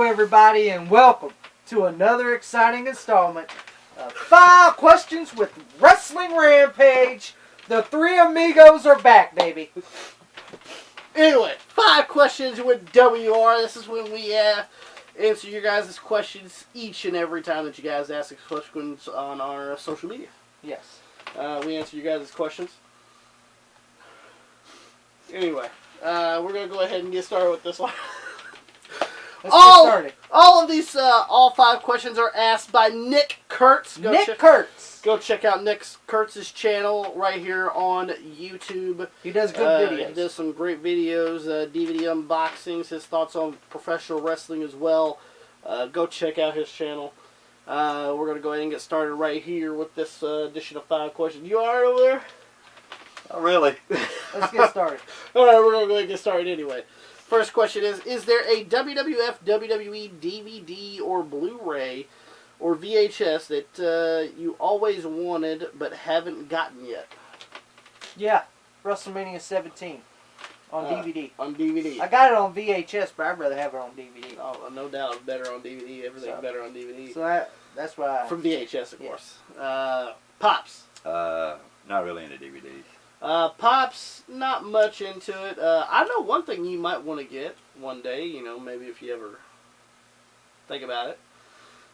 everybody, and welcome to another exciting installment of 5 Questions with Wrestling Rampage. The three amigos are back, baby. Anyway, 5 Questions with WR. This is when we answer your guys' questions each and every time that you guys ask us questions on our social media. Yes. We answer you guys' questions. Anyway, we're going to go ahead and get started with this one. Let's get started. All of these, all 5 questions are asked by Nick Kurtz. Kurtz. Go check out Nick Kurtz's channel right here on YouTube. He does good videos. He does some great videos, DVD unboxings, his thoughts on professional wrestling as well. Go check out his channel. We're going to go ahead and get started right here with this edition of 5 Questions. You alright over there? Not really. Let's get started. Alright, we're going to go ahead and get started anyway. First question is there a WWF WWE DVD or Blu-ray or VHS that you always wanted but haven't gotten yet? Yeah, WrestleMania 17 on DVD. On DVD. I got it on VHS, but I'd rather have it on DVD. Oh, no doubt it's better on DVD. Everything's better on DVD. So that's why. From VHS, of course. Pops. Not really into DVDs. Pops, not much into it. I know one thing you might want to get one day, you know, maybe if you ever think about it.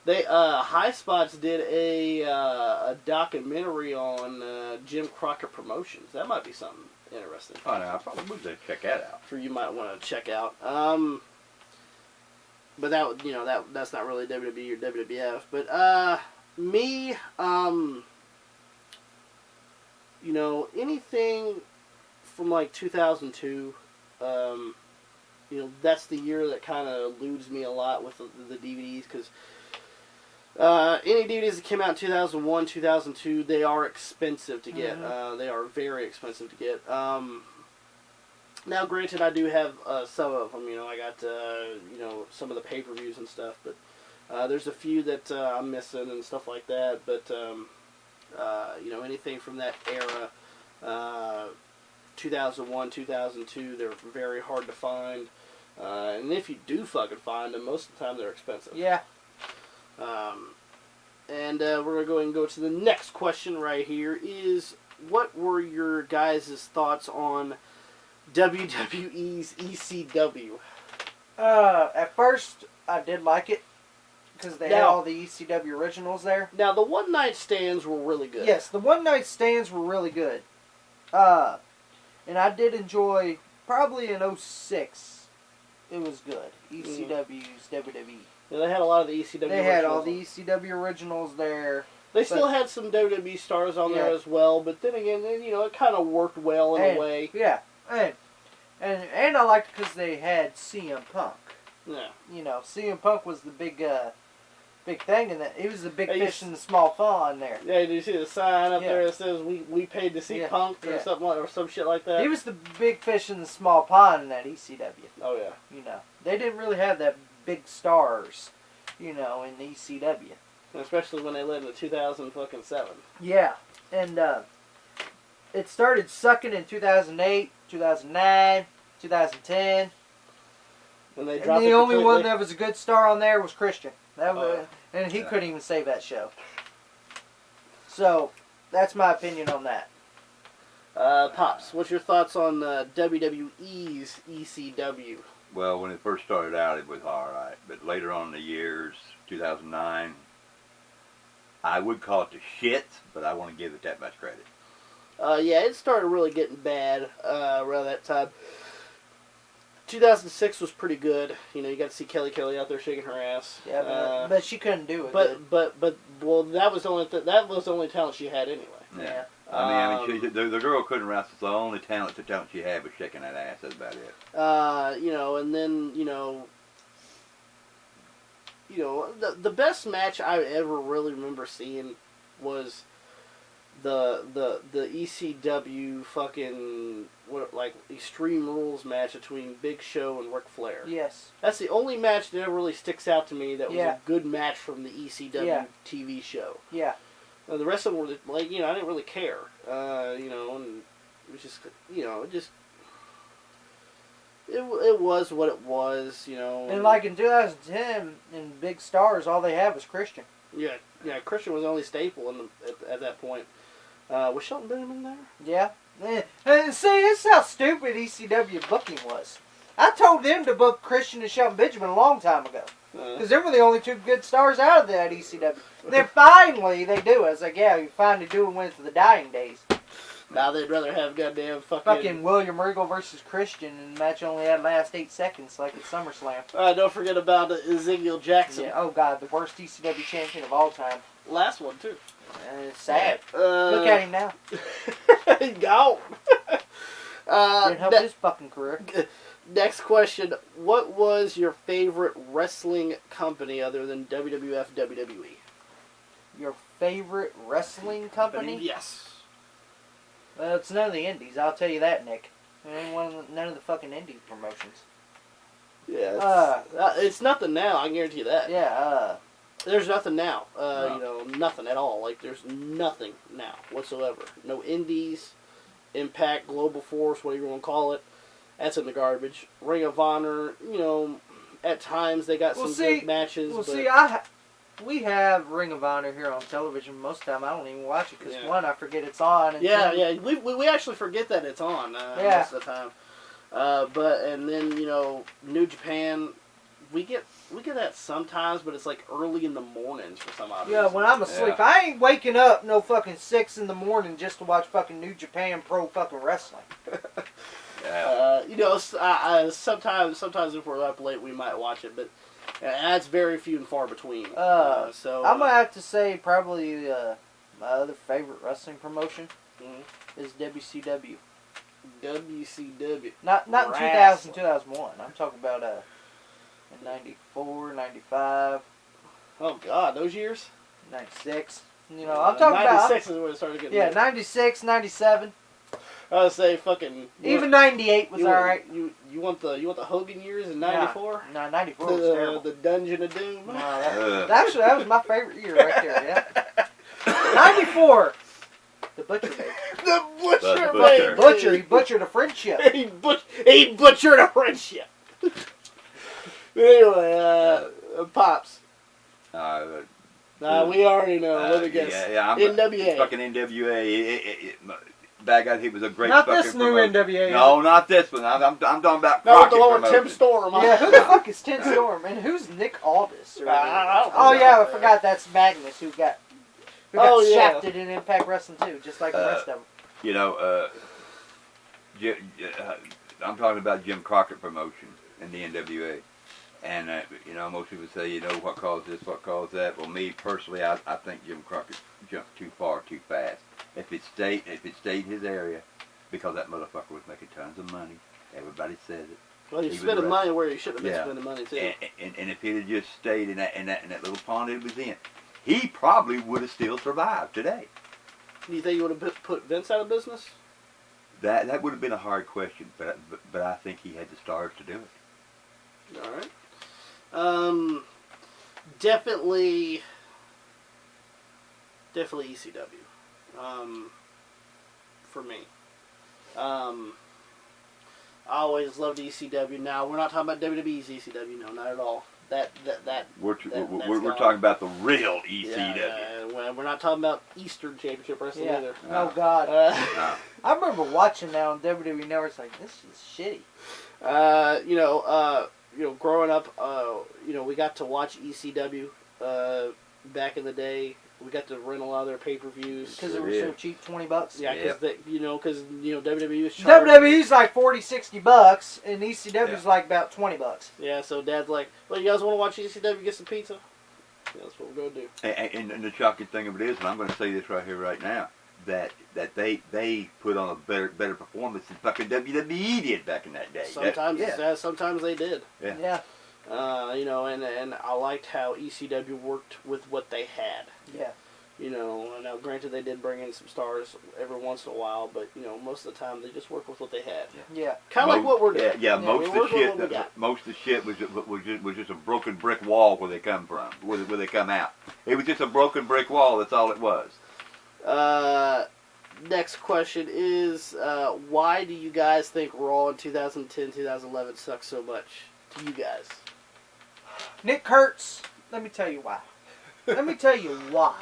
They, High Spots did a documentary on Jim Crockett Promotions. That might be something interesting. Oh, no, I probably would check that out. For you might want to check out. But that, you know, that's not really WWE or WWF. But, me, you know, anything from like 2002, you know, that's the year that kind of eludes me a lot with the DVDs, because any DVDs that came out in 2001, 2002, they are expensive to get. Mm-hmm. They are very expensive to get. Now, granted, I do have some of them. You know, I got you know, some of the pay-per-views and stuff, but there's a few that I'm missing and stuff like that. But you know, anything from that era, 2001, 2002, they're very hard to find. And if you do fucking find them, most of the time they're expensive. Yeah. And we're going to go ahead and go to the next question right here is, what were your guys' thoughts on WWE's ECW? At first, I did like it, because they had all the ECW originals there. Now, the one-night stands were really good. Yes, the one-night stands were really good. And I did enjoy, probably in 06, it was good. ECW's WWE. Yeah, they had a lot of the ECW They had all the ECW originals there. They still had some WWE stars on there as well, but then again, you know, it kind of worked well in a way. Yeah, and I liked it because they had CM Punk. Yeah. You know, CM Punk was the big thing in that. He was the big fish in the small pond there. Yeah, did you see the sign up there that says we paid to see Punk or something or some shit like that? He was the big fish in the small pond in that ECW. Oh yeah. You know, they didn't really have that big stars, you know, in the ECW. Especially when they led in 2007. Yeah, and it started sucking in 2008, 2009, 2010. And they dropped the only one that was a good star on there was Christian. That was, and he couldn't even save that show. So, that's my opinion on that. Pops, what's your thoughts on WWE's ECW? Well, when it first started out, it was alright. But later on in the years, 2009, I would call it the shit, but I want to give it that much credit. Yeah, it started really getting bad around that time. 2006 was pretty good. You know, you got to see Kelly out there shaking her ass. Yeah, but she couldn't do it. But well, that was the only talent she had anyway. Yeah. I mean, the girl couldn't wrestle. The only talent she had was shaking that ass. That's about it. You know, and then you know, the best match I ever really remember seeing was the ECW fucking Extreme Rules match between Big Show and Ric Flair. Yes. That's the only match that ever really sticks out to me that was a good match from the ECW TV show. Yeah. The rest of them were I didn't really care. You know, and it was just, it it was what it was, you know. And like in 2010, in big stars, all they had was Christian. Yeah, Christian was the only staple at that point. Was Shelton Benjamin there? Yeah. And see, this is how stupid ECW booking was. I told them to book Christian and Shelton Benjamin a long time ago. Because they were the only two good stars out of that ECW. And then finally they do it. I was like, yeah, you finally do it when it's the dying days. Now they'd rather have goddamn fucking William Regal versus Christian, and the match only had last 8 seconds, like at SummerSlam. Don't forget about Ezekiel Jackson. Yeah, oh god, the worst ECW champion of all time. Last one too. It's sad. Look at him now. He's gone. Didn't help his fucking career. Next question: what was your favorite wrestling company other than WWF, WWE? Your favorite wrestling company? Yes. Well, it's none of the indies, I'll tell you that, Nick. It ain't none of the fucking indie promotions. Yeah, it's nothing now, I guarantee you that. Yeah, there's nothing now. No. You know, nothing at all. Like, there's nothing now whatsoever. No indies, Impact, Global Force, whatever you want to call it. That's in the garbage. Ring of Honor, you know, at times they got some good matches. Well, but see, we have Ring of Honor here on television. Most of the time, I don't even watch it because, one, I forget it's on. And we actually forget that it's on most of the time. And then, you know, New Japan, we get that sometimes, but it's like early in the mornings for some odd reason. Yeah, when I'm asleep. Yeah. I ain't waking up no fucking 6 in the morning just to watch fucking New Japan Pro fucking wrestling. Yeah. You know, sometimes if we're up late, we might watch it, but that's very few and far between. So I'm gonna have to say probably my other favorite wrestling promotion is WCW. WCW. Not in 2000, 2001. I'm talking about in 94, 95. Oh God, those years. 96. You know, I'm talking 96 about. is when it started getting. Yeah, 96, 97. I would say fucking. Even 98 was alright. You want the Hogan years in 94? No, 94 was terrible. The Dungeon of Doom. No, actually, that was my favorite year right there. Yeah. 94. The Butcher Baby. The Butcher Butcher. Butcher. He butchered a friendship. He butchered a friendship. Anyway, Pops. We already know. Let me guess. Yeah, NWA. Fucking NWA. Bad guy, he was a great Not fucking this new promoter. NWA. No, not this one. I'm talking about No, Crockett the one with promotion. Tim Storm. Yeah, who the fuck is Tim Storm? And who's Nick Aldis? Oh, yeah, I forgot that's Magnus who got shafted in Impact Wrestling too, just like the rest of them. You know, I'm talking about Jim Crockett promotion in the NWA. And, you know, most people say, you know, what caused this, what caused that. Well, me personally, I think Jim Crockett jumped too far, too fast. If it stayed his area, because that motherfucker was making tons of money. Everybody says it. Well, he's spending money where he shouldn't have been spending money too. And if he'd have just stayed in that little pond it was in, he probably would have still survived today. Do you think you would have put Vince out of business? That would have been a hard question, but I think he had the stars to do it. All right. Definitely ECW. For me. I always loved ECW. Now we're not talking about WWE's ECW. No, not at all. We're talking about the real ECW. Yeah, we're not talking about Eastern Championship Wrestling either. Oh God. No. I remember watching that on WWE Network. It's like, this is shitty. You know, growing up, we got to watch ECW back in the day. We got to rent a lot of their pay-per-views. Because they were so cheap, $20. Yeah, because WWE was charging. WWE's like $40, $60, and ECW's like about $20. Yeah, so Dad's like, well, you guys want to watch ECW, get some pizza? Yeah, that's what we're going to do. And the shocking thing of it is, and I'm going to say this right here, right now, that they put on a better performance than fucking WWE did back in that day. Sometimes they did. Yeah. And I liked how ECW worked with what they had. Yeah. You know, now granted they did bring in some stars every once in a while, but you know, most of the time they just worked with what they had. Yeah. Kind of like what we're doing. Yeah. Most of the shit was just a broken brick wall where they come from, where they come out. It was just a broken brick wall. That's all it was. Next question is, why do you guys think Raw in 2010, 2011 sucks so much to you guys? Nick Kurtz, let me tell you why. Let me tell you why.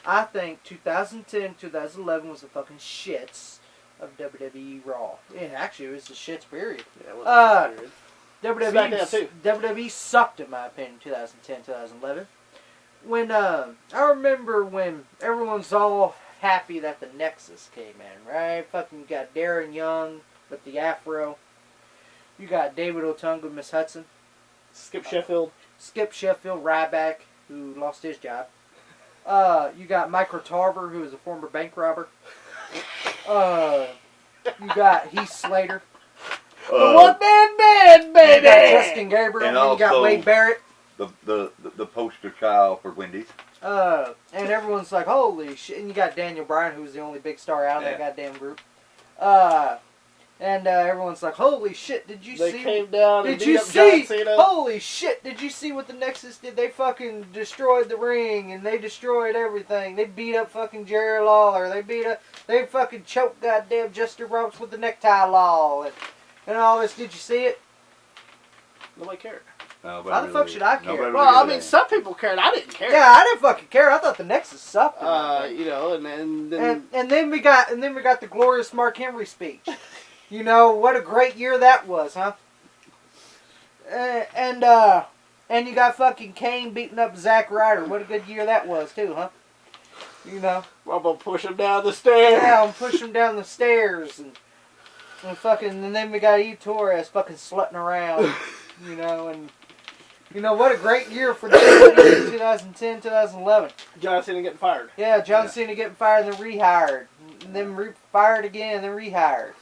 I think 2010, 2011 was the fucking shits of WWE Raw. Yeah, actually, it was the shits period. Yeah, it was a period. WWE sucked, in my opinion, 2010, 2011. When, I remember when everyone's all happy that the Nexus came in, right? Fucking got Darren Young with the afro. You got David Otunga, Miss Hudson. Skip Sheffield, Ryback, who lost his job. You got Mike Tarver, who is a former bank robber. You got Heath Slater. The one-man band, baby! You got Justin Gabriel, and you got Wade Barrett. The poster child for Wendy's. And everyone's like, holy shit. And you got Daniel Bryan, who's the only big star out of that goddamn group. And everyone's like, holy shit, did you see? They came down and did you see? Holy shit, did you see what the Nexus did? They fucking destroyed the ring and they destroyed everything. They beat up fucking Jerry Lawler. They fucking choked goddamn Justin Roberts with the necktie law and all this. Did you see it? Nobody cared. Why the fuck should I care? Well, I mean, some people cared. I didn't care. Yeah, I didn't fucking care. I thought the Nexus sucked. You know, and then we got the glorious Mark Henry speech. You know what a great year that was, huh? And you got fucking Kane beating up Zack Ryder. What a good year that was too, huh? You know. I'm gonna push him down the stairs. Yeah, I'm pushing him down the stairs and then we got Eve Torres fucking slutting around. You know, and you know what a great year for WWE in 2010, 2011. John Cena getting fired. Yeah, John Cena getting fired and then rehired. And then fired again and then rehired.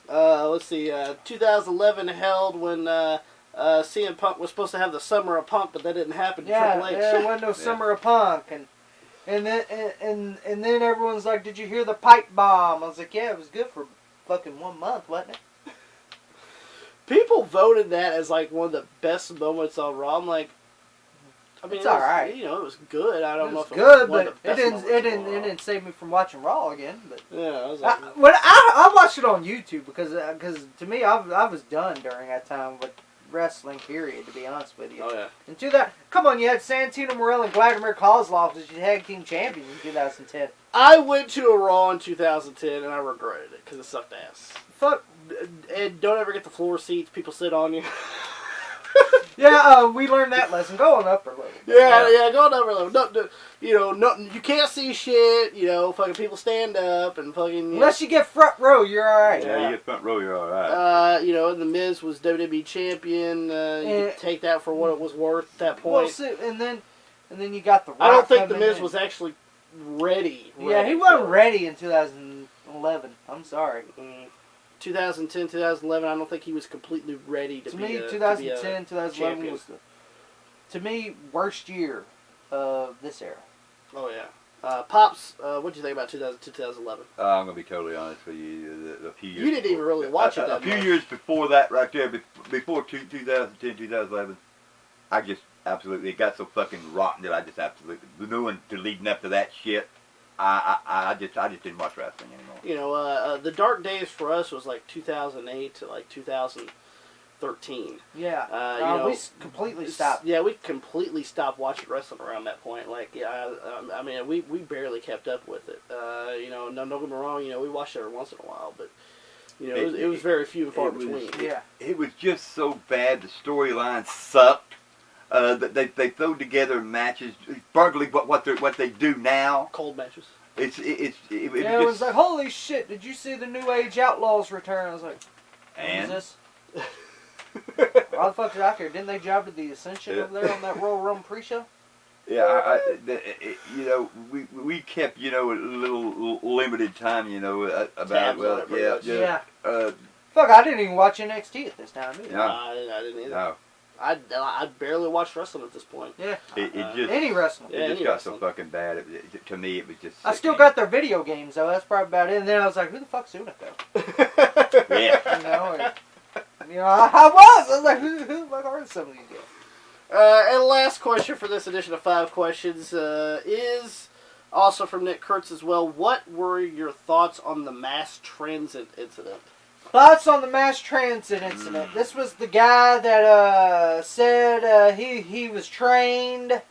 Let's see, 2011 held when CM Punk was supposed to have the Summer of Punk, but that didn't happen to Triple H. Yeah, there wasn't no Summer of Punk. And then everyone's like, did you hear the pipe bomb? I was like, yeah, it was good for fucking 1 month, wasn't it? People voted that as like one of the best moments on Raw. I'm like, I mean, it's all right. You know, it was good. I don't know if it was good, one but of the best it didn't save me from watching Raw again. But yeah, I was like, I watched it on YouTube because to me I was done during that time with wrestling. Period. To be honest with you. Oh yeah. And come on, you had Santino Morel and Vladimir Kozlov as your tag team champions in 2010. I went to a Raw in 2010 and I regretted it because it sucked ass. Fuck. And don't ever get the floor seats. People sit on you. Yeah, we learned that lesson. Go on upper level. Yeah, go on upper level. You can't see shit. You know, fucking people stand up and fucking. Unless you get front row, you're all right. Yeah, you get front row, you're all right. You know, the Miz was WWE champion. You could take that for what it was worth at that point. Well, and then you got the Rock. I don't think the Miz was actually ready. Yeah, he wasn't ready in 2011. I'm sorry. 2010, 2011, I don't think he was completely ready to be me, 2010, 2011 was to me, worst year of this era. Oh, yeah. Pops, what did you think about 2010, 2011? I'm going to be totally honest with you. A few years you didn't even really watch it that much. A few years before that, right there, before 2010, 2011, I just absolutely, it got so fucking rotten that I just absolutely, knowing to leading up to that shit, I just didn't watch wrestling anymore. You know, the dark days for us was like 2008 to like 2013. Yeah. We completely stopped. Yeah, we completely stopped watching wrestling around that point. Like, yeah, I mean, we barely kept up with it. You know, don't get me wrong. You know, we watched it every once in a while, but you know, it was very few and far between. It was just so bad. The storyline sucked. They throw together matches, partly what they do now. Cold matches. It was like, holy shit! Did you see the New Age Outlaws return? I was like, what is this? Why the fuck did I care? Didn't they job to the Ascension over there on that Royal Rumble pre-show? Yeah, you know, we kept, you know, a little limited time, you know, about Fuck, I didn't even watch NXT at this time either. No, I didn't either. No. I barely watched wrestling at this point. Yeah. It just any wrestling. It just got so fucking bad. To me, it was just. I still got their video games though. That's probably about it. And then I was like, "Who the fuck's Unico?" Yeah. You know, I was like, "Who the fuck are some of these guys?" And last question for this edition of 5 questions is, Also from Nick Kurtz as well, what were your thoughts on the mass transit incident? Thoughts on the mass transit incident. This was the guy that said he was trained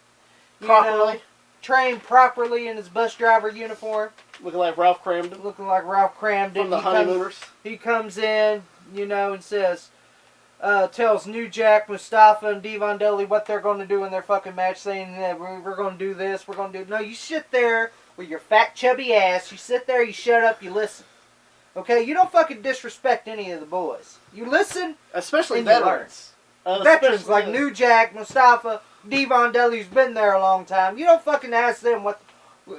Properly? Trained properly in his bus driver uniform. Looking like Ralph Cramden? Looking like Ralph Cramden. From the Honeymooners? He comes in, and says, tells New Jack, Mustafa, and Devon Dudley what they're going to do in their fucking match, saying that we're going to do this, we're going to do... No, you sit there with your fat, chubby ass. You sit there, you shut up, you listen. Okay? You don't fucking disrespect any of the boys. You listen, especially and veterans. Veterans like New Jack, Mustafa, Devon Dudley, who's been there a long time. You don't fucking ask them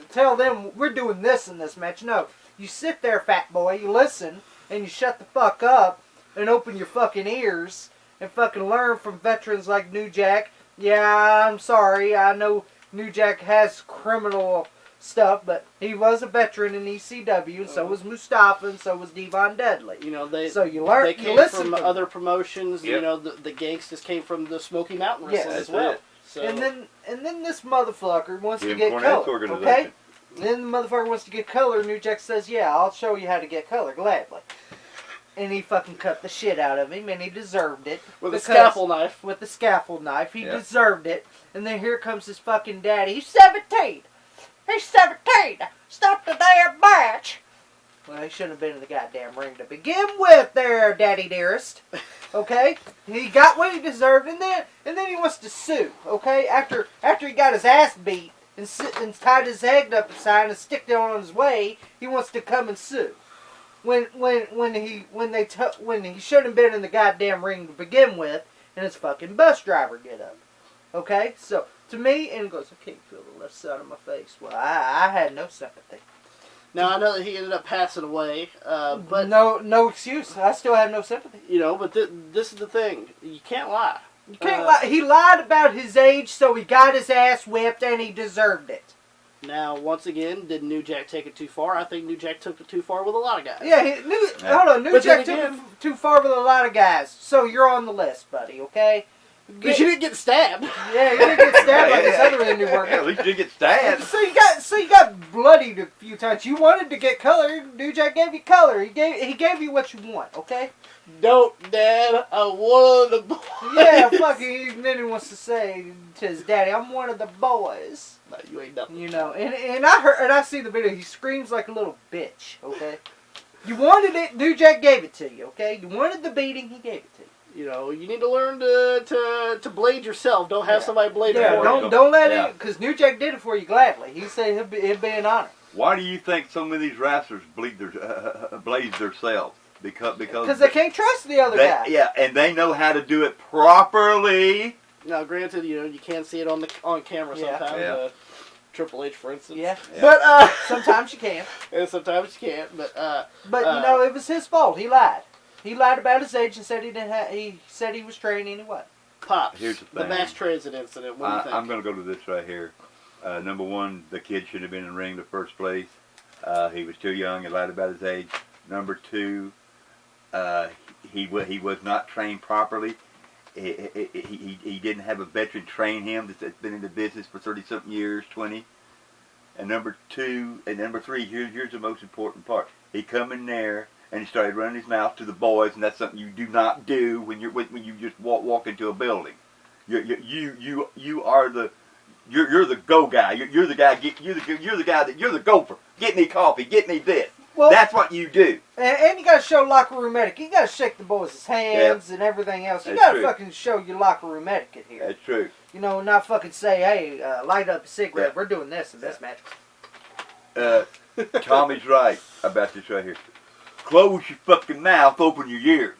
tell them we're doing this in this match. No. You sit there, fat boy, you listen, and you shut the fuck up and open your fucking ears and fucking learn from veterans like New Jack. Yeah, I'm sorry. I know New Jack has criminal stuff, but he was a veteran in ECW, and so was Mustafa, and so was Devon Dudley. So you learn. They came from other promotions. Yep. The Gangstas came from the Smoky Mountain Wrestling as well. So. And then this motherfucker wants to get color. Okay. And then the motherfucker wants to get color. New Jack says, "Yeah, I'll show you how to get color gladly." And he fucking cut the shit out of him, and he deserved it. With a scaffold knife. With the scaffold knife. He deserved it. And then here comes his fucking daddy. He's 17. He's 17. Stop the damn match. Well, he shouldn't have been in the goddamn ring to begin with there, daddy dearest. Okay? He got what he deserved, and then he wants to sue. Okay? After he got his ass beat and tied his head up aside and sticked it on his way, he wants to come and sue. When he shouldn't have been in the goddamn ring to begin with, and his fucking bus driver get up. Okay? So, to me, and he goes, I can't feel the left side of my face. Well, I had no sympathy. Now, I know that he ended up passing away, but... No excuse. I still have no sympathy. But this is the thing. You can't lie. You can't lie. He lied about his age, so he got his ass whipped, and he deserved it. Now, once again, did New Jack take it too far? I think New Jack took it too far with a lot of guys. Yeah, hold on. New Jack took it too far with a lot of guys. So you're on the list, buddy, okay? But you didn't get stabbed. Yeah, you didn't get stabbed like this other end you worked. At least you didn't get stabbed. So you got bloodied a few times. You wanted to get color. New Jack gave you color. He gave you what you want, okay? Don't, Dad. I'm one of the boys. Yeah, fucking. Then he wants to say to his daddy, "I'm one of the boys." No, you ain't nothing. And I see the video. He screams like a little bitch. Okay. You wanted it. New Jack gave it to you. Okay. You wanted the beating. He gave it to you. You need to learn to blade yourself. Don't have somebody blade it for you. Don't let it, because New Jack did it for you gladly. He said it'd be an honor. Why do you think so many of these wrestlers blaze themselves? Because they can't trust the other guy. Yeah, and they know how to do it properly. Now, granted, you can't see it on camera sometimes. Yeah. Triple H, for instance. Yeah. But sometimes you can. And sometimes you can't. But it was his fault. He lied. He lied about his age and said he didn't have. He said he was trained anyway. Pops. Here's the mass transit incident. What do you think? I'm going to go to this right here. Number one, the kid should have been in the ring in the first place. He was too young and lied about his age. Number two, he was not trained properly. He didn't have a veteran train him that's been in the business for 30-something years, 20. And number three, here's the most important part. He come in there and he started running his mouth to the boys, and that's something you do not do when you just walk into a building. You're the go guy. You're the guy. You're the gopher. Get me coffee. Get me this. Well, that's what you do. And you got to show locker room etiquette. You got to shake the boys' hands and everything else. You got to fucking show your locker room etiquette here. That's true. Not fucking say, hey, light up a cigarette. We're doing this in this match. Tommy's right about this right here. Close your fucking mouth, open your ears.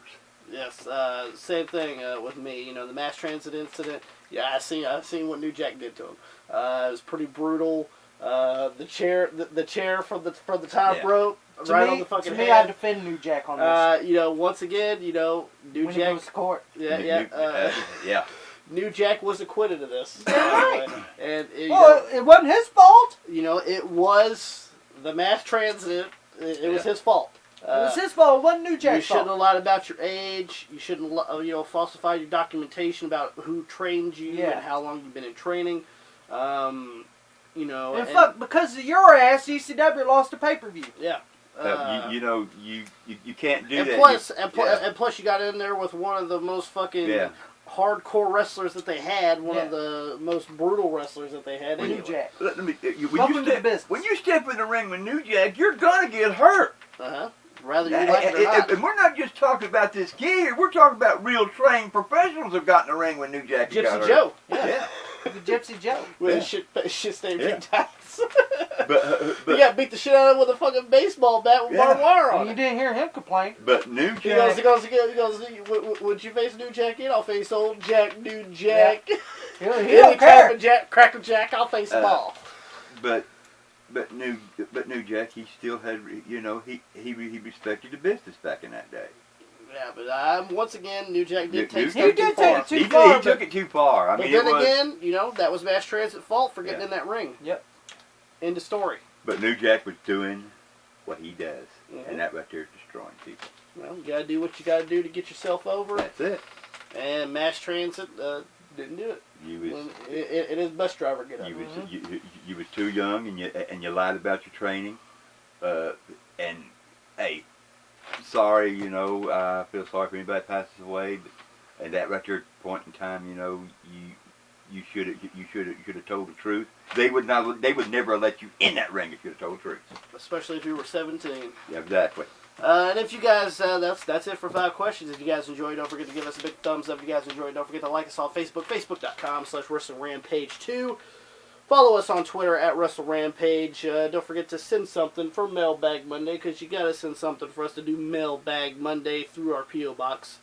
Yes, same thing with me. The mass transit incident. Yeah, I've seen what New Jack did to him. It was pretty brutal. The chair from the top rope on the fucking head. To me, I defend New Jack on this. Once again, New when Jack he goes to court. Yeah. New Jack was acquitted of this. And it wasn't his fault. It was the mass transit. It was his fault. It was his fault. It wasn't New Jack's fault. You shouldn't have lied about your age. You shouldn't, falsify your documentation about who trained you and how long you've been in training. You know, And fuck, because of your ass, ECW lost a pay-per-view. Yeah. You can't do and that. Plus, you got in there with one of the most fucking Yeah. hardcore wrestlers that they had, one of the most brutal wrestlers that they had. New Jack. Welcome to the business. When you step in the ring with New Jack, you're gonna get hurt. Rather you like it or not. And we're not just talking about this kid. We're talking about real trained professionals who've gotten in the ring with New Jack. Gypsy Joe. Yeah. The Gypsy Joe. With shit stained pink tights. But you got beat the shit out of him with a fucking baseball bat with barbed wire on it. You didn't hear him complain. But New Jack. He goes, would you face New Jack in? I'll face old Jack, New Jack. Yeah. He don't care. Cracker Jack, I'll face them all. But New Jack, he still had, you know, he respected the business back in that day. Yeah, but once again, New Jack did take it too far. He took it too far. But then again, you know, that was Mass Transit's fault for getting in that ring. Yep. End of story. But New Jack was doing what he does, and that right there is destroying people. Well, you gotta do what you gotta do to get yourself over. That's it. And Mass Transit didn't do it. It is bus driver get up. You was too young, and you lied about your training. And hey, sorry, you know, I feel sorry for anybody that passes away. But at that right there point in time, you know, you should have told the truth. They would never let you in that ring if you had told the truth. Especially if you were 17. Yeah, exactly. And if you guys, that's it for 5 questions. If you guys enjoyed, don't forget to give us a big thumbs up. If you guys enjoyed, don't forget to like us on Facebook, facebook.com/WrestlingRampage2. Follow us on Twitter at WrestleRampage. Don't forget to send something for Mailbag Monday, because you got to send something for us to do Mailbag Monday through our P.O. Box.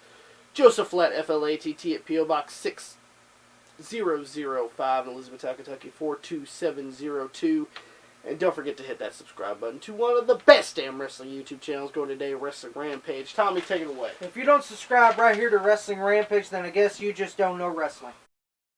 Joseph Flatt, Flatt, at P.O. Box 6005 in Elizabethtown, Kentucky 42702. And don't forget to hit that subscribe button to one of the best damn wrestling YouTube channels going today, Wrestling Rampage. Tommy, take it away. If you don't subscribe right here to Wrestling Rampage, then I guess you just don't know wrestling.